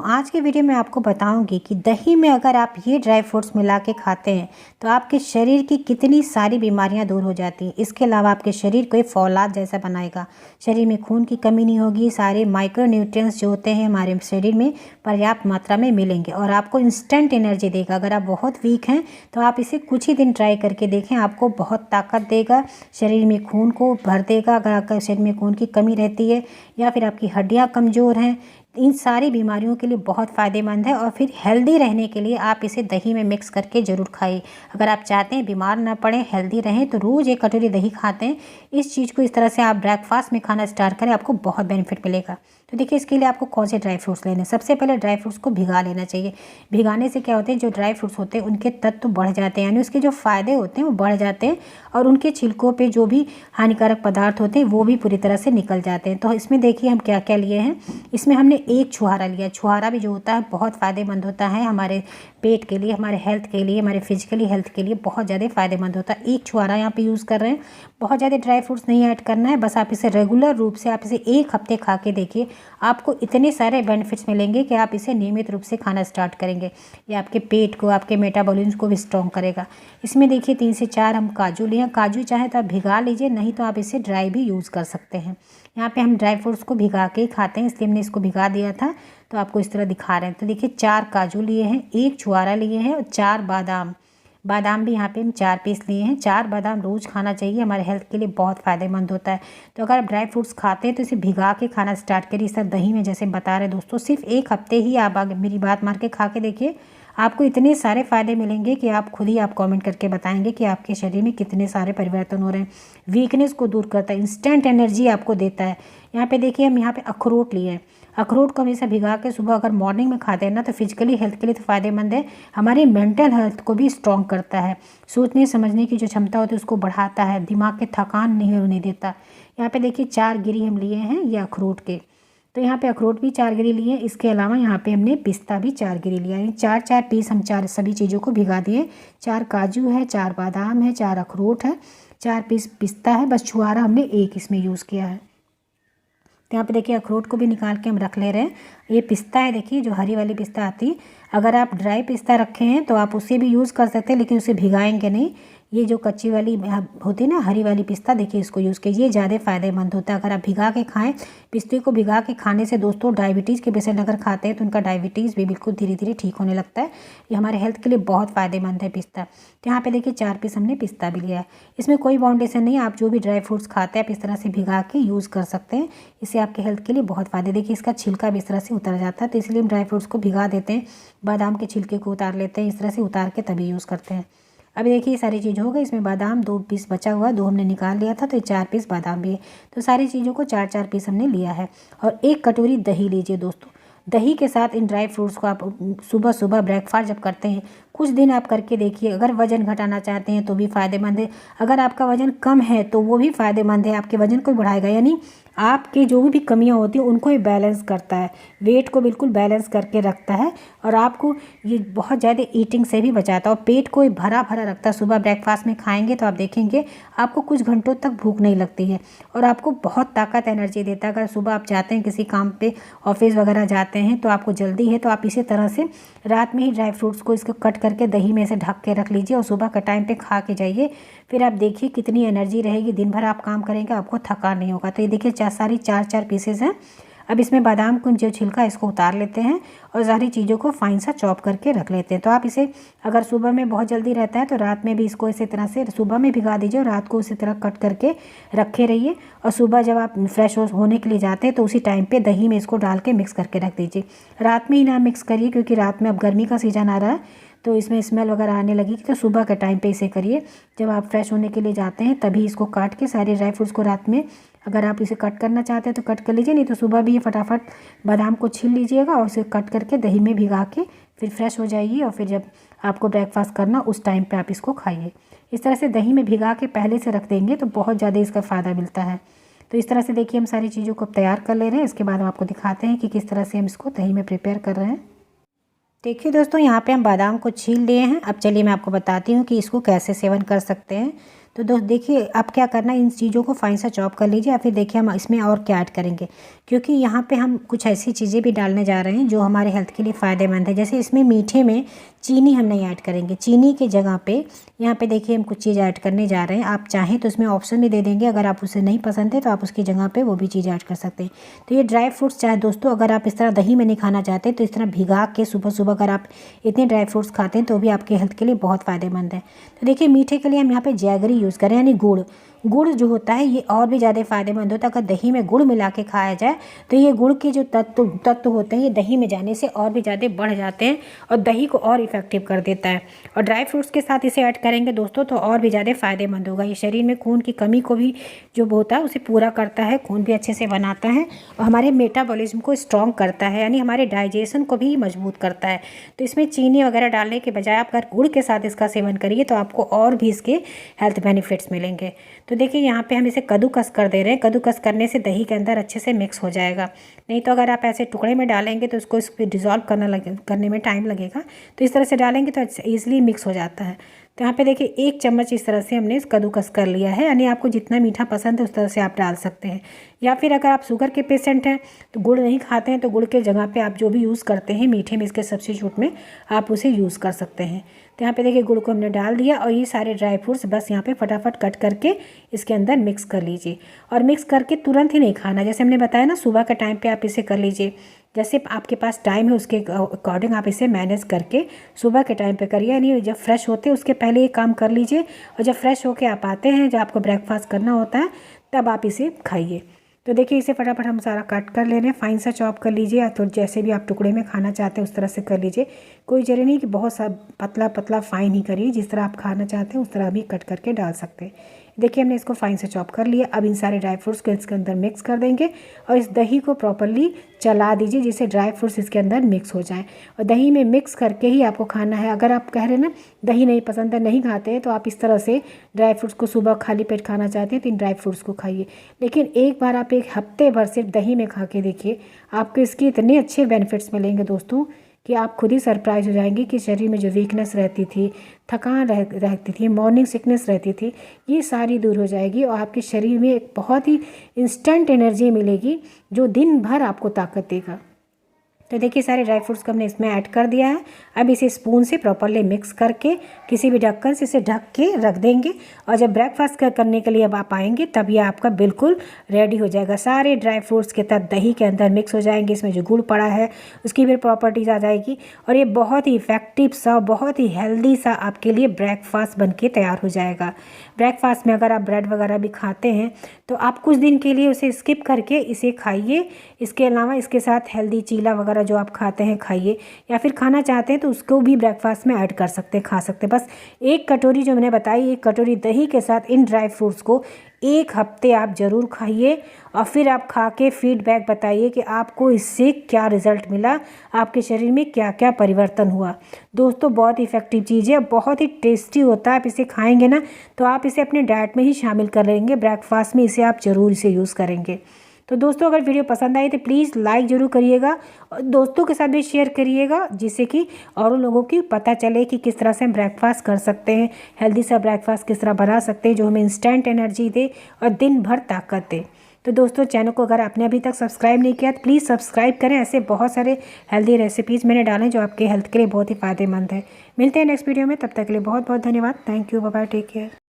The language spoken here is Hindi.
आज के वीडियो में आपको बताऊंगी कि दही में अगर आप ये ड्राई फ्रूट्स मिला के खाते हैं तो आपके शरीर की कितनी सारी बीमारियां दूर हो जाती हैं। इसके अलावा आपके शरीर को फौलाद जैसा बनाएगा, शरीर में खून की कमी नहीं होगी, सारे माइक्रो न्यूट्रिएंट्स जो होते हैं हमारे शरीर में पर्याप्त मात्रा में मिलेंगे और आपको इंस्टेंट एनर्जी देगा। अगर आप बहुत वीक हैं तो आप इसे कुछ ही दिन ट्राई करके देखें, आपको बहुत ताकत देगा, शरीर में खून को भर देगा। अगर आपके शरीर में खून की कमी रहती है या फिर आपकी हड्डियाँ कमज़ोर हैं, इन सारी बीमारियों के लिए बहुत फ़ायदेमंद है। और फिर हेल्दी रहने के लिए आप इसे दही में मिक्स करके ज़रूर खाइए। अगर आप चाहते हैं बीमार ना पड़ें, हेल्दी रहें, तो रोज़ एक कटोरी दही खाते हैं, इस चीज़ को इस तरह से आप ब्रेकफास्ट में खाना स्टार्ट करें, आपको बहुत बेनिफिट मिलेगा। तो देखिए इसके लिए आपको कौन से ड्राई फ्रूट्स लेने हैं। सबसे पहले ड्राई फ्रूट्स को भिगा लेना चाहिए। भिगाने से क्या होते हैं, जो ड्राई फ्रूट्स होते हैं उनके तत्व बढ़ जाते हैं, यानी उसके जो फ़ायदे होते हैं वो बढ़ जाते हैं और उनके छिलकों पे जो भी हानिकारक पदार्थ होते हैं वो भी पूरी तरह से निकल जाते हैं। तो इसमें देखिए हम क्या क्या लिए हैं। इसमें हमने एक छुहारा लिया। छुहारा भी जो होता है बहुत फ़ायदेमंद होता है हमारे पेट के लिए, हमारे हेल्थ के लिए, हमारे फिजिकली हेल्थ के लिए बहुत ज़्यादा फ़ायदेमंद होता है। एक छुहारा यहाँ पे यूज़ कर रहे हैं। बहुत ज़्यादा ड्राई फ्रूट्स नहीं ऐड करना है, बस आप इसे रेगुलर रूप से आप इसे एक हफ्ते खा के देखिए, आपको इतने सारे बेनिफिट्स मिलेंगे कि आप इसे नियमित रूप से खाना स्टार्ट करेंगे। ये आपके पेट को, आपके मेटाबॉलिज्म को भी स्ट्रॉन्ग करेगा। इसमें देखिए 3 से 4 हम काजू लिए हैं। काजू चाहे तो आप भिगा लीजिए, नहीं तो आप इसे ड्राई भी यूज़ कर सकते हैं। यहाँ पे हम ड्राई फ्रूट्स को भिगा के ही खाते हैं, इसलिए हमने इसको भिगा दिया था, तो आपको इस तरह दिखा रहे हैं। तो देखिए 4 काजू लिए हैं, 1 छुहारा लिए हैं और 4 बादाम। बादाम भी यहाँ पे हम 4 पीस लिए हैं। 4 बादाम रोज़ खाना चाहिए, हमारे हेल्थ के लिए बहुत फ़ायदेमंद होता है। तो अगर आप ड्राई फ्रूट्स खाते हैं तो इसे भिगा के खाना स्टार्ट करिए, इस तरह दही में जैसे बता रहे दोस्तों। सिर्फ एक हफ्ते ही आप आगे मेरी बात मार के खा के देखिए, आपको इतने सारे फ़ायदे मिलेंगे कि आप खुद ही आप कमेंट करके बताएंगे कि आपके शरीर में कितने सारे परिवर्तन हो रहे हैं। वीकनेस को दूर करता है, इंस्टेंट एनर्जी आपको देता है। यहाँ पे देखिए हम यहाँ पे अखरोट लिए हैं। अखरोट को हमेशा भिगा के सुबह अगर मॉर्निंग में खाते हैं ना, तो फिजिकली हेल्थ के लिए तो फ़ायदेमंद है, हमारी मेंटल हेल्थ को भी स्ट्रॉन्ग करता है। सोचने समझने की जो क्षमता होती है उसको बढ़ाता है, दिमाग के थकान नहीं होने देता। यहाँ पे देखिए 4 गिरी हम लिए हैं ये अखरोट के। तो यहाँ पे अखरोट भी 4 गिरी लिए। इसके अलावा यहाँ पे हमने पिस्ता भी 4 गिरी लिया है। 4-4 पीस हम 4 सभी चीज़ों को भिगा दिए। 4 काजू है, 4 बादाम है, 4 अखरोट है, 4 पीस पिस्ता है, बस छुहारा हमने एक इसमें यूज़ किया है। तो यहाँ पे देखिए अखरोट को भी निकाल के हम रख ले रहे हैं। ये पिस्ता है, देखिए जो हरी वाली पिस्ता आती है, अगर आप ड्राई पिस्ता रखे हैं तो आप उसे भी यूज़ कर सकते हैं, लेकिन उसे भिगाएंगे नहीं। ये जो कच्ची वाली होती है ना, हरी वाली पिस्ता, देखिए इसको यूज़ कीजिए, ज़्यादा फ़ायदेमंद होता है। अगर आप भिगा के खाएं, पिस्ते को भिगा के खाने से दोस्तों डायबिटीज़ के पेशेंट अगर खाते हैं तो उनका डायबिटीज़ भी बिल्कुल धीरे धीरे ठीक होने लगता है। ये हमारे हेल्थ के लिए बहुत फ़ायदेमंद है पिस्ता। तो यहाँ पे देखिए 4 पीस हमने पिस्ता भी लिया है। इसमें कोई बाउंडेशन नहीं है, आप जो भी ड्राई फ्रूट्स खाते हैं आप इस तरह से भिगा के यूज़ कर सकते हैं। इससे आपके हेल्थ के लिए बहुत फ़ायदे। देखिए इसका छिलका भी इस तरह से उतर जाता है, तो इसलिए हम ड्राई फ्रूट्स को भिगा देते हैं, बादाम के छिलके को उतार लेते हैं, इस तरह से उतार के तभी यूज़ करते हैं। अभी देखिए ये सारी चीज़ हो गई। इसमें बादाम 2 पीस बचा हुआ है, 2 हमने निकाल लिया था, तो ये 4 पीस बादाम भी है। तो सारी चीज़ों को 4-4 पीस हमने लिया है। और 1 कटोरी दही लीजिए दोस्तों। दही के साथ इन ड्राई फ्रूट्स को आप सुबह सुबह ब्रेकफास्ट जब करते हैं, कुछ दिन आप करके देखिए। अगर वज़न घटाना चाहते हैं तो भी फ़ायदेमंद है, अगर आपका वज़न कम है तो वो भी फ़ायदेमंद है, आपके वज़न को बढ़ाएगा, यानी आपकी जो भी कमियां होती हैं उनको ये बैलेंस करता है, वेट को बिल्कुल बैलेंस करके रखता है और आपको ये बहुत ज़्यादा ईटिंग से भी बचाता है और पेट को भरा भरा रखता है। सुबह ब्रेकफास्ट में खाएंगे तो आप देखेंगे आपको कुछ घंटों तक भूख नहीं लगती है और आपको बहुत ताकत एनर्जी देता है। अगर सुबह आप जाते हैं किसी काम पे, ऑफिस वगैरह जाते हैं, तो आपको जल्दी है, तो आप इसी तरह से रात में ही ड्राई फ्रूट्स को इसको कट करके दही में से ढक के रख लीजिए और सुबह का टाइम पे खा के जाइए। फिर आप देखिए कितनी एनर्जी रहेगी, दिन भर आप काम करेंगे, आपको थकान नहीं होगा। तो ये देखिए सारी 4-4 पीसेस हैं। अब इसमें बादाम को जो छिलका इसको उतार लेते हैं और सारी चीज़ों को फाइन सा चॉप करके रख लेते हैं। तो आप इसे अगर सुबह में बहुत जल्दी रहता है तो रात में भी इसको इसी तरह से सुबह में भिगा दीजिए और रात को इसी तरह कट करके रखे रहिए। और सुबह जब आप फ्रेश होने के लिए जाते हैं तो उसी टाइम पे दही में इसको डाल के मिक्स करके रख दीजिए। रात में ही ना मिक्स करिए, क्योंकि रात में अब गर्मी का सीज़न आ रहा है तो इसमें स्मेल वगैरह आने लगेगी। तो सुबह के टाइम पे इसे करिए, जब आप फ्रेश होने के लिए जाते हैं तभी इसको काट के सारे ड्राई फ्रूट्स को रात में, अगर आप इसे कट करना चाहते हैं तो कट कर लीजिए, नहीं तो सुबह भी ये फटाफट बादाम को छील लीजिएगा और उसे कट करके दही में भिगा के फिर फ्रेश हो जाइए और फिर जब आपको ब्रेकफास्ट करना उस टाइम पे आप इसको खाइए। इस तरह से दही में भिगा के पहले से रख देंगे तो बहुत ज़्यादा इसका फ़ायदा मिलता है। तो इस तरह से देखिए हम सारी चीज़ों को तैयार कर ले रहे हैं। इसके बाद हम आपको दिखाते हैं कि किस तरह से हम इसको दही में प्रिपेयर कर रहे हैं। देखिए दोस्तों यहाँ पे हम बादाम को छील लिए हैं। अब चलिए मैं आपको बताती हूँ कि इसको कैसे सेवन कर सकते हैं। तो दोस्त देखिए आप क्या करना, इन चीज़ों को फाइन सा चॉप कर लीजिए। या फिर देखिए हम इसमें और क्या ऐड करेंगे, क्योंकि यहाँ पे हम कुछ ऐसी चीज़ें भी डालने जा रहे हैं जो हमारे हेल्थ के लिए फ़ायदेमंद है। जैसे इसमें मीठे में चीनी हम नहीं ऐड करेंगे, चीनी की जगह पे यहाँ पे देखिए हम कुछ चीज़ ऐड करने जा रहे हैं। आप चाहें तो इसमें ऑप्शन भी दे देंगे, अगर आप उसे नहीं पसंद है तो आप उसकी जगह पे वो भी चीज़ ऐड कर सकते हैं। तो ये ड्राई फ्रूट्स चाहे दोस्तों अगर आप इस तरह दही में नहीं खाना चाहते तो इस तरह भिगा के सुबह सुबह अगर आप इतने ड्राई फ्रूट्स खाते हैं तो भी आपके हेल्थ के लिए बहुत फ़ायदेमंद है। तो देखिए मीठे के लिए हम यहाँ पे जैगरी यूज़ करें, यानी गुड़। गुड़ जो होता है ये और भी ज़्यादा फ़ायदेमंद होता है। अगर दही में गुड़ मिला के खाया जाए तो ये गुड़ के जो तत्व होते हैं ये दही में जाने से और भी ज़्यादा बढ़ जाते हैं और दही को और इफ़ेक्टिव कर देता है। और ड्राई फ्रूट्स के साथ इसे ऐड करेंगे दोस्तों तो और भी ज़्यादा फ़ायदेमंद होगा। ये शरीर में खून की कमी को भी जो होता है उसे पूरा करता है, खून भी अच्छे से बनाता है और हमारे मेटाबॉलिज्म को स्ट्रॉन्ग करता है, यानी हमारे डाइजेशन को भी मजबूत करता है। तो इसमें चीनी वगैरह डालने के बजाय आप अगर गुड़ के साथ इसका सेवन करिए तो आपको और भी इसके हेल्थ बेनिफिट्स मिलेंगे। तो देखिए यहाँ पे हम इसे कद्दूकस कर दे रहे हैं। कद्दूकस करने से दही के अंदर अच्छे से मिक्स हो जाएगा। नहीं तो अगर आप ऐसे टुकड़े में डालेंगे तो उसको डिज़ोल्व करने में टाइम लगेगा। तो इस तरह से डालेंगे तो ईजिली मिक्स हो जाता है। तो यहाँ पे देखिए 1 चम्मच इस तरह से हमने कद्दूकस कर लिया है, यानी आपको जितना मीठा पसंद है उस तरह से आप डाल सकते हैं। या फिर अगर आप शुगर के पेशेंट हैं तो गुड़ नहीं खाते हैं तो गुड़ के जगह पे आप जो भी यूज़ करते हैं मीठे में इसके सब्स्टिट्यूट में आप उसे यूज़ कर सकते हैं। तो यहाँ पे देखिए गुड़ को हमने डाल दिया और ये सारे ड्राई फ्रूट्स बस यहाँ पे फटाफट कट करके इसके अंदर मिक्स कर लीजिए। और मिक्स करके तुरंत ही नहीं खाना, जैसे हमने बताया ना सुबह के टाइम पे आप इसे कर लीजिए। जैसे आपके पास टाइम है उसके अकॉर्डिंग आप इसे मैनेज करके सुबह के टाइम पे करिए, यानी जब फ्रेश होते हैं उसके पहले ये काम कर लीजिए और जब फ्रेश होके आप आते हैं, जब आपको ब्रेकफास्ट करना होता है तब आप इसे खाइए। तो देखिए इसे फटाफट हम सारा कट कर ले रहे हैं, फाइन सा चॉप कर लीजिए या तो जैसे भी आप टुकड़े में खाना चाहते हैं उस तरह से कर लीजिए। कोई जरूरी नहीं कि बहुत सा पतला पतला फाइन ही करिए, जिस तरह आप खाना चाहते हैं उस तरह भी कट करके डाल सकते हैं। देखिए हमने इसको फाइन से चॉप कर लिया। अब इन सारे ड्राई फ्रूट्स को इसके अंदर मिक्स कर देंगे और इस दही को प्रॉपरली चला दीजिए जिससे ड्राई फ्रूट्स इसके अंदर मिक्स हो जाएं। और दही में मिक्स करके ही आपको खाना है। अगर आप कह रहे हैं ना दही नहीं पसंद है, नहीं खाते हैं, तो आप इस तरह से ड्राई फ्रूट्स को सुबह खाली पेट खाना चाहते हैं तो इन ड्राई फ्रूट्स को खाइए। लेकिन एक बार आप 1 हफ्ते भर सिर्फ दही में खा के देखिए, आपको इसके इतने अच्छे बेनिफिट्स मिलेंगे दोस्तों कि आप खुद ही सरप्राइज हो जाएंगे कि शरीर में जो वीकनेस रहती थी, थकान रहती थी, मॉर्निंग सिकनेस रहती थी, ये सारी दूर हो जाएगी और आपके शरीर में एक बहुत ही इंस्टेंट एनर्जी मिलेगी जो दिन भर आपको ताकत देगा। तो देखिए सारे ड्राई फ्रूट्स को हमने इसमें ऐड कर दिया है। अब इसे स्पून से प्रॉपरली मिक्स करके किसी भी ढक्कन से इसे ढक के रख देंगे और जब ब्रेकफास्ट करने के लिए अब आप आएंगे तब ये आपका बिल्कुल रेडी हो जाएगा। सारे ड्राई फ्रूट्स के तहत दही के अंदर मिक्स हो जाएंगे, इसमें जो गुड़ पड़ा है उसकी भी प्रॉपर्टीज़ आ जाएगी और ये बहुत ही इफ़ेक्टिव सा, बहुत ही हेल्दी सा आपके लिए ब्रेकफास्ट बन के तैयार हो जाएगा। ब्रेकफास्ट में अगर आप ब्रेड वगैरह भी खाते हैं तो आप कुछ दिन के लिए उसे स्किप करके इसे खाइए। इसके अलावा इसके साथ हेल्दी चीला वगैरह जो आप खाते हैं खाइए, या फिर खाना चाहते हैं तो उसको भी ब्रेकफास्ट में ऐड कर सकते हैं, खा सकते हैं। बस 1 कटोरी जो मैंने बताई, 1 कटोरी दही के साथ इन ड्राई फ्रूट्स को 1 हफ्ते आप ज़रूर खाइए और फिर आप खा के फीडबैक बताइए कि आपको इससे क्या रिज़ल्ट मिला, आपके शरीर में क्या क्या परिवर्तन हुआ। दोस्तों बहुत इफ़ेक्टिव चीज़ है, बहुत ही टेस्टी होता है। आप इसे खाएंगे ना तो आप इसे अपने डाइट में ही शामिल कर लेंगे, ब्रेकफास्ट में इसे आप ज़रूर इसे यूज़ करेंगे। तो दोस्तों अगर वीडियो पसंद आई तो प्लीज़ लाइक ज़रूर करिएगा और दोस्तों के साथ भी शेयर करिएगा, जिससे कि और लोगों की पता चले कि किस तरह से हम ब्रेकफास्ट कर सकते हैं, हेल्दी सा ब्रेकफास्ट किस तरह बना सकते हैं जो हमें इंस्टेंट एनर्जी दे और दिन भर ताकत दे। तो दोस्तों चैनल को अगर आपने अभी तक सब्सक्राइब नहीं किया तो प्लीज़ सब्सक्राइब करें। ऐसे बहुत सारे हेल्दी रेसिपीज़ मैंने डालें जो आपके हेल्थ के लिए बहुत ही फ़ायदेमंद है। मिलते हैं नेक्स्ट वीडियो में, तब तक के लिए बहुत बहुत धन्यवाद। Thank you, bye bye, take care.